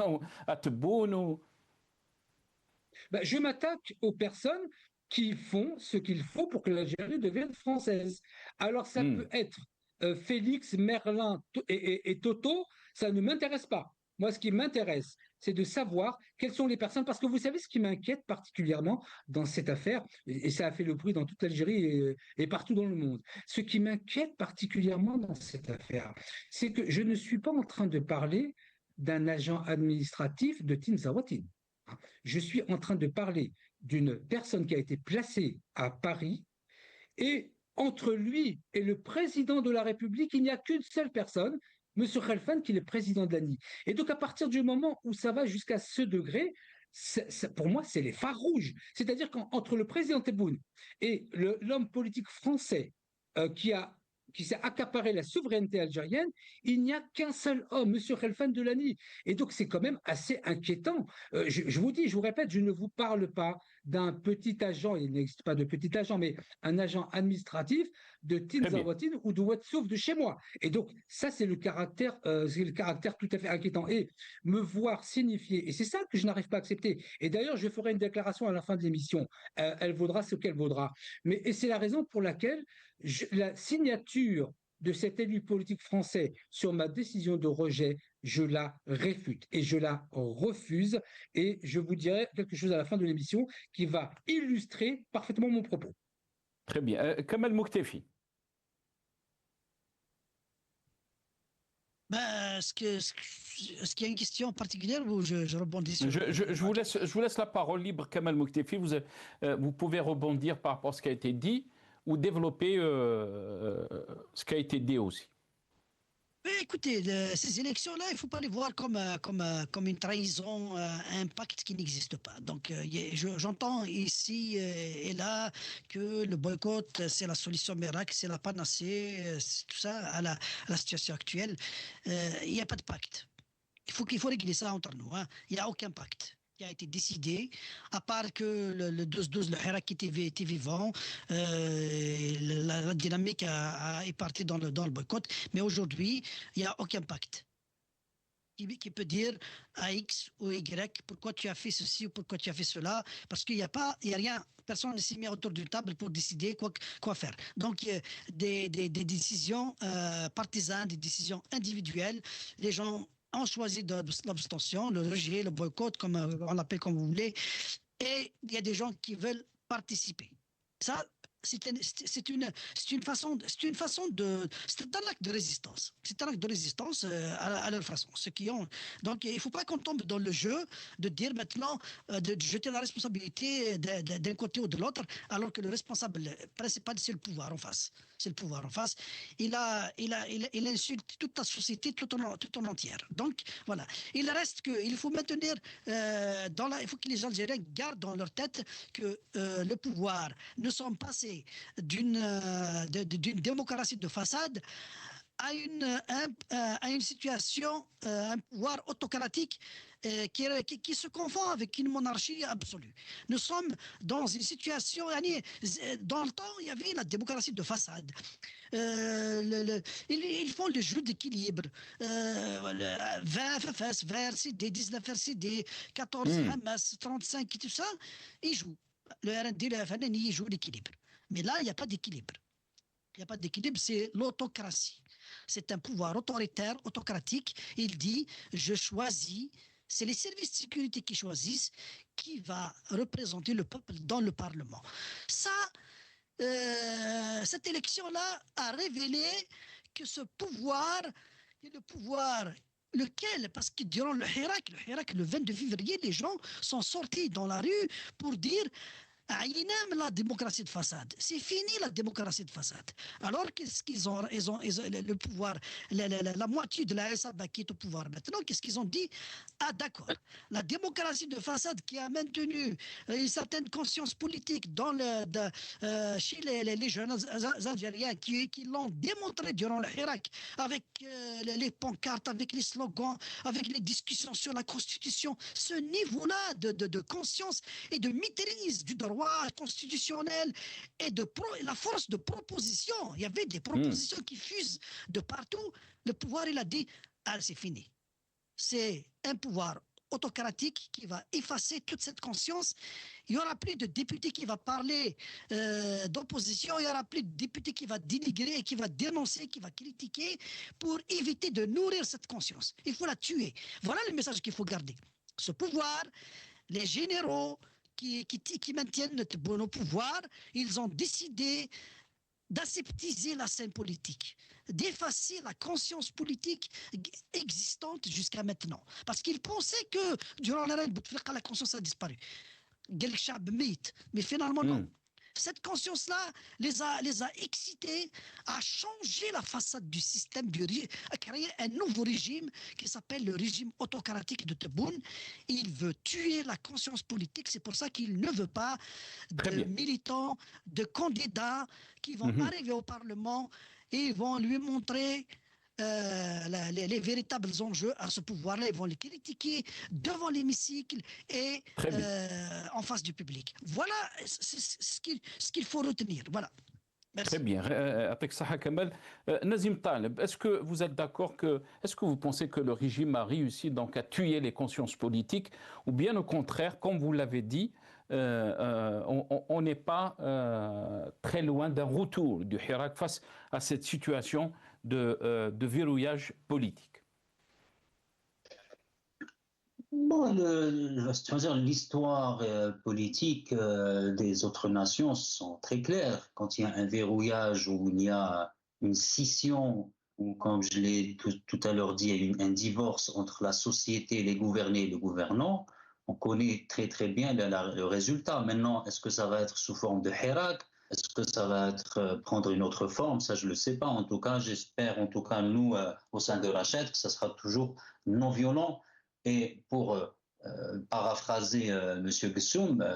à Tebboune ou... Ben, je m'attaque aux personnes qui font ce qu'il faut pour que l'Algérie devienne française. Alors, ça peut Hmm. être Félix, Merlin et Toto, ça ne m'intéresse pas. Moi, ce qui m'intéresse, c'est de savoir quelles sont les personnes, parce que vous savez ce qui m'inquiète particulièrement dans cette affaire, et ça a fait le bruit dans toute l'Algérie et partout dans le monde, ce qui m'inquiète particulièrement dans cette affaire, c'est que je ne suis pas en train de parler d'un agent administratif de Tim Zawatine. Je suis en train de parler d'une personne qui a été placée à Paris et entre lui et le président de la République, il n'y a qu'une seule personne, M. Khalfan, qui est le président de l'ANI. Et donc, à partir du moment où ça va jusqu'à ce degré, pour moi, c'est les phares rouges. C'est-à-dire qu'entre le président Tebboune et l'homme politique français qui s'est accaparé la souveraineté algérienne, il n'y a qu'un seul homme, M. Khalfan Delani. Et donc, c'est quand même assez inquiétant. Je vous dis, je vous répète, je ne vous parle pas d'un petit agent, il n'existe pas de petit agent, mais un agent administratif de Très bien. Tinzawatin ou de Watsouf de chez moi. Et donc, ça, c'est le caractère tout à fait inquiétant. Et me voir signifier, et c'est ça que je n'arrive pas à accepter. Et d'ailleurs, je ferai une déclaration à la fin de l'émission. Elle vaudra ce qu'elle vaudra. Et c'est la raison pour laquelle la signature de cet élu politique français sur ma décision de rejet, je la réfute et je la refuse. Et je vous dirai quelque chose à la fin de l'émission qui va illustrer parfaitement mon propos. Très bien. Kamal Muktefi. Ben, est-ce qu'il y a une question particulière ou je rebondis sur... Je vous laisse la parole libre, Kamal Muktefi. Vous pouvez rebondir par rapport à ce qui a été dit ou développer ce qui a été dit aussi. Mais écoutez, ces élections-là, il ne faut pas les voir comme une trahison, un pacte qui n'existe pas. Donc, j'entends ici et là que le boycott, c'est la solution miracle, c'est la panacée, c'est tout ça à la situation actuelle. Il n'y a pas de pacte. Il faut régler ça entre nous. Hein. Il n'y a aucun pacte qui a été décidé, à part que le 12-12, le Hirak était vivant, la dynamique est partie dans le boycott, mais aujourd'hui, il n'y a aucun pacte qui peut dire à X ou Y pourquoi tu as fait ceci ou pourquoi tu as fait cela, parce qu'il n'y a rien, personne ne s'est mis autour d'une table pour décider quoi faire. Donc, des décisions partisanes, des décisions individuelles, les gens ont choisi l'abstention, le rejet, le boycott, comme on l'appelle comme vous voulez, et il y a des gens qui veulent participer. Ça, c'est une façon c'est un acte de résistance. C'est un acte de résistance à leur façon. Donc, il ne faut pas qu'on tombe dans le jeu de dire maintenant, de jeter la responsabilité d'un côté ou de l'autre, alors que le responsable principal, c'est le pouvoir en face. C'est le pouvoir en face. Il insulte toute la société tout en entière. Donc, voilà. Il reste qu'il faut maintenir, il faut que les Algériens gardent dans leur tête que le pouvoir, nous sommes passés d'une démocratie de façade à une situation, un pouvoir autocratique qui se confond avec une monarchie absolue. Nous sommes dans une situation, dans le temps, il y avait la démocratie de façade. Ils font le jeu d'équilibre. 20 FFS, 20 RCD, 19 RCD, 14 MS, 35, tout ça, ils jouent. Le RND, le FNN, ils jouent l'équilibre. Mais là, il n'y a pas d'équilibre. Il n'y a pas d'équilibre, c'est l'autocratie. C'est un pouvoir autoritaire, autocratique. Il dit, je choisis, c'est les services de sécurité qui choisissent qui va représenter le peuple dans le Parlement. Ça, cette élection-là a révélé que ce pouvoir est le pouvoir lequel, parce que durant le Hirak, le 22 février, les gens sont sortis dans la rue pour dire la démocratie de façade. C'est fini la démocratie de façade. Alors qu'est-ce qu'ils ont, ils ont le pouvoir, la moitié de la SAB qui est au pouvoir maintenant, qu'est-ce qu'ils ont dit? Ah d'accord, la démocratie de façade qui a maintenu une certaine conscience politique chez les jeunes algériens qui l'ont démontré durant le Hirak avec les pancartes, avec les slogans, avec les discussions sur la Constitution, ce niveau-là de conscience et de maîtrise du droit constitutionnel et la force de proposition. Il y avait des propositions qui fusent de partout. Le pouvoir, il a dit, ah, c'est fini. C'est un pouvoir autocratique qui va effacer toute cette conscience. Il n'y aura plus de député qui va parler d'opposition, il n'y aura plus de député qui va dénigrer, qui va dénoncer, qui va critiquer pour éviter de nourrir cette conscience. Il faut la tuer. Voilà le message qu'il faut garder. Ce pouvoir, les généraux qui maintiennent nos pouvoirs, ils ont décidé d'aseptiser la scène politique, d'effacer la conscience politique existante jusqu'à maintenant. Parce qu'ils pensaient que durant la reine Bouteflika, la conscience a disparu. Mais finalement, non. Cette conscience-là les a excités à changer la façade du système, à créer un nouveau régime qui s'appelle le régime autocratique de Tebboune. Il veut tuer la conscience politique, c'est pour ça qu'il ne veut pas de militants, de candidats qui vont arriver au Parlement et vont lui montrer les véritables enjeux à ce pouvoir-là. Ils vont les critiquer devant l'hémicycle et en face du public. Voilà ce qu'il faut retenir. Voilà. Merci. Très bien. Avec Saha Kamal, Nazim Taleb, est-ce que vous êtes d'accord est-ce que vous pensez que le régime a réussi donc à tuer les consciences politiques, ou bien au contraire, comme vous l'avez dit, on n'est pas très loin d'un retour du Hirak face à cette situation de verrouillage politique? Bon, l'histoire politique des autres nations sont très claires. Quand il y a un verrouillage ou il y a une scission, ou comme je l'ai tout à l'heure dit, un divorce entre la société, les gouvernés et le gouvernant, on connaît très très bien le résultat. Maintenant, est-ce que ça va être sous forme de Hirak? Est-ce que ça va prendre une autre forme? Ça, je ne le sais pas. En tout cas, j'espère, nous, au sein de Rached, que ça sera toujours non violent. Et pour paraphraser M. Gessoum,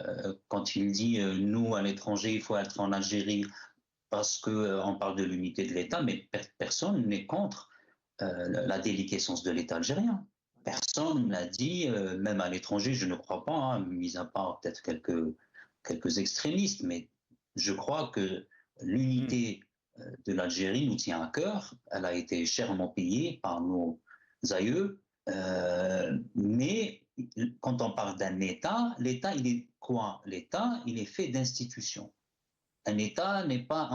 quand il dit nous, à l'étranger, il faut être en Algérie parce qu'on parle de l'unité de l'État, mais personne n'est contre la déliquescence de l'État algérien. Personne n'a dit, même à l'étranger, je ne crois pas, hein, mis à part peut-être quelques extrémistes, mais je crois que l'unité de l'Algérie nous tient à cœur. Elle a été chèrement payée par nos aïeux. Mais quand on parle d'un État, l'État, il est quoi? L'État, il est fait d'institutions. Un État n'est pas,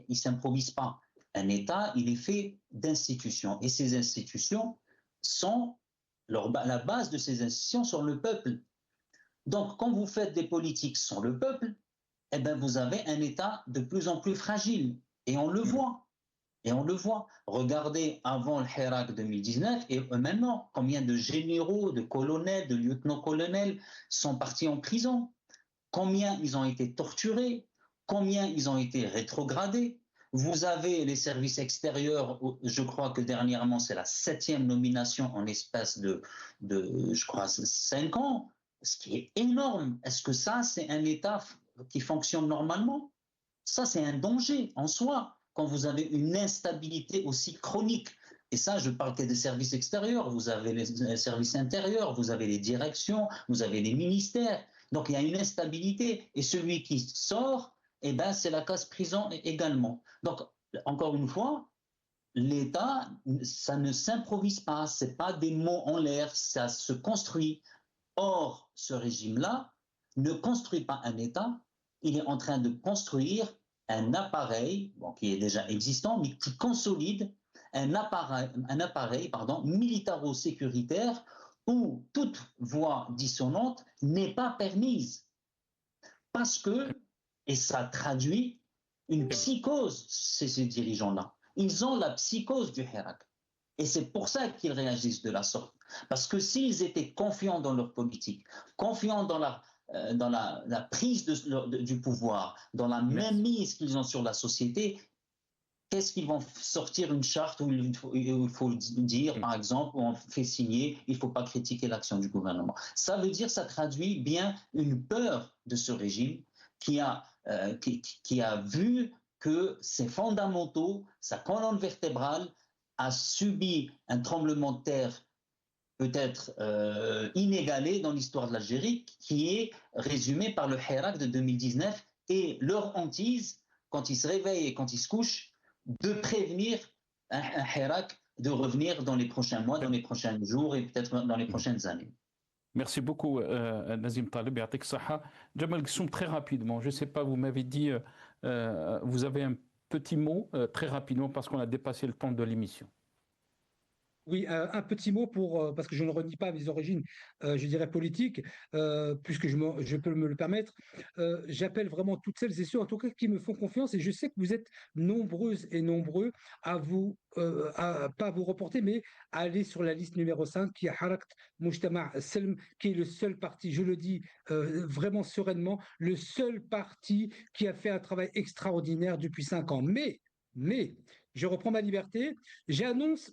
il s'improvise pas. Un État, il est fait d'institutions. Et ces institutions sont, la base de ces institutions sont le peuple. Donc, quand vous faites des politiques sans le peuple, eh ben, vous avez un État de plus en plus fragile. Et on le voit. Et on le voit. Regardez avant le Hirak 2019 et maintenant, combien de généraux, de colonels, de lieutenants-colonels sont partis en prison? Combien ils ont été torturés? Combien ils ont été rétrogradés? Vous avez les services extérieurs, je crois que dernièrement, c'est la 7e nomination en l'espace de je crois, 5 ans, ce qui est énorme. Est-ce que ça, c'est un État qui fonctionne normalement? Ça, c'est un danger en soi. Quand vous avez une instabilité aussi chronique, et ça, je parle que des services extérieurs, vous avez les services intérieurs, vous avez les directions, vous avez les ministères, donc il y a une instabilité, et celui qui sort, eh ben, c'est la casse-prison également. Donc, encore une fois, l'État, ça ne s'improvise pas, ce n'est pas des mots en l'air, ça se construit. Or, ce régime-là ne construit pas un État, il est en train de construire un appareil, qui est déjà existant, mais qui consolide un appareil militaro-sécuritaire où toute voix dissonante n'est pas permise. Parce que, et ça traduit une psychose, ces dirigeants-là. Ils ont la psychose du Hirak. Et c'est pour ça qu'ils réagissent de la sorte. Parce que s'ils étaient confiants dans leur politique, confiants dans la prise du pouvoir, dans la mainmise qu'ils ont sur la société, qu'est-ce qu'ils vont sortir une charte où il faut dire, par exemple, où on fait signer, il ne faut pas critiquer l'action du gouvernement. Ça veut dire, ça traduit bien une peur de ce régime qui a vu que ses fondamentaux, sa colonne vertébrale a subi un tremblement de terre peut-être inégalé dans l'histoire de l'Algérie, qui est résumé par le Hirak de 2019 et leur hantise, quand ils se réveillent et quand ils se couchent, de prévenir un Hirak de revenir dans les prochains mois, dans les prochains jours et peut-être dans les prochaines années. Merci beaucoup, Nazim Taleb. Jamal Ghessoum, très rapidement, je ne sais pas, vous m'avez dit, vous avez un petit mot, très rapidement, parce qu'on a dépassé le temps de l'émission. Oui, un petit mot parce que je ne renie pas mes origines, je dirais politiques, puisque je peux me le permettre. J'appelle vraiment toutes celles et ceux, en tout cas, qui me font confiance, et je sais que vous êtes nombreuses et nombreux à pas vous reporter, mais à aller sur la liste numéro 5, qui est Harakt Mujtama' Selm, qui est le seul parti, je le dis vraiment sereinement, le seul parti qui a fait un travail extraordinaire depuis 5 ans. Mais, je reprends ma liberté, j'annonce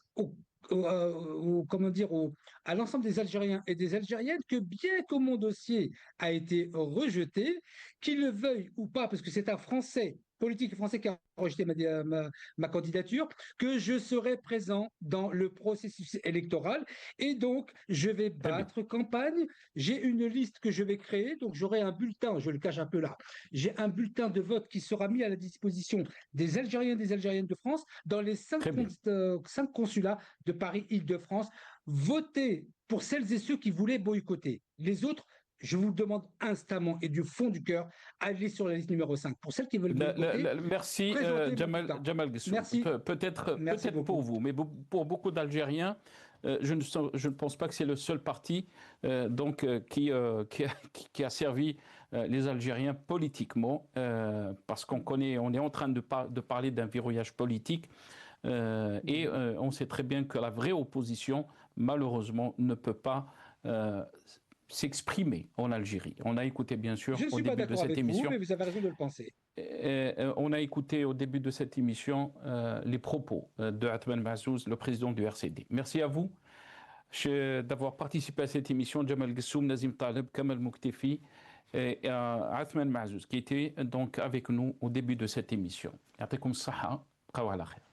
à l'ensemble des Algériens et des Algériennes que bien que mon dossier a été rejeté, qu'ils le veuillent ou pas, parce que c'est un Français, politique français qui a rejeté ma candidature, que je serai présent dans le processus électoral et donc je vais battre campagne. J'ai une liste que je vais créer, donc j'aurai un bulletin, je le cache un peu là, j'ai un bulletin de vote qui sera mis à la disposition des Algériens et des Algériennes de France dans les 5 consulats de Paris-Île-de-France. Votez pour celles et ceux qui voulaient boycotter. Les autres, je vous demande instamment et du fond du cœur, allez sur la liste numéro 5. Pour celles qui veulent boycotter, merci Jamal Ghessoum. Peut-être pour vous, mais pour beaucoup d'Algériens, je ne pense pas que c'est le seul parti qui a servi les Algériens politiquement, parce on est en train de parler d'un verrouillage politique. Et on sait très bien que la vraie opposition, malheureusement, ne peut pas s'exprimer en Algérie. On a écouté, bien sûr, au début de cette émission. Mais vous avez raison de le penser. On a écouté au début de cette émission les propos de Athman Mahzouz, le président du RCD. Merci à vous d'avoir participé à cette émission. Jamal Ghessoum, Nazim Taleb, Kamal Mouktefi et Athman Mahzouz, qui était donc avec nous au début de cette émission. Yatikum saha, qawa ala khair.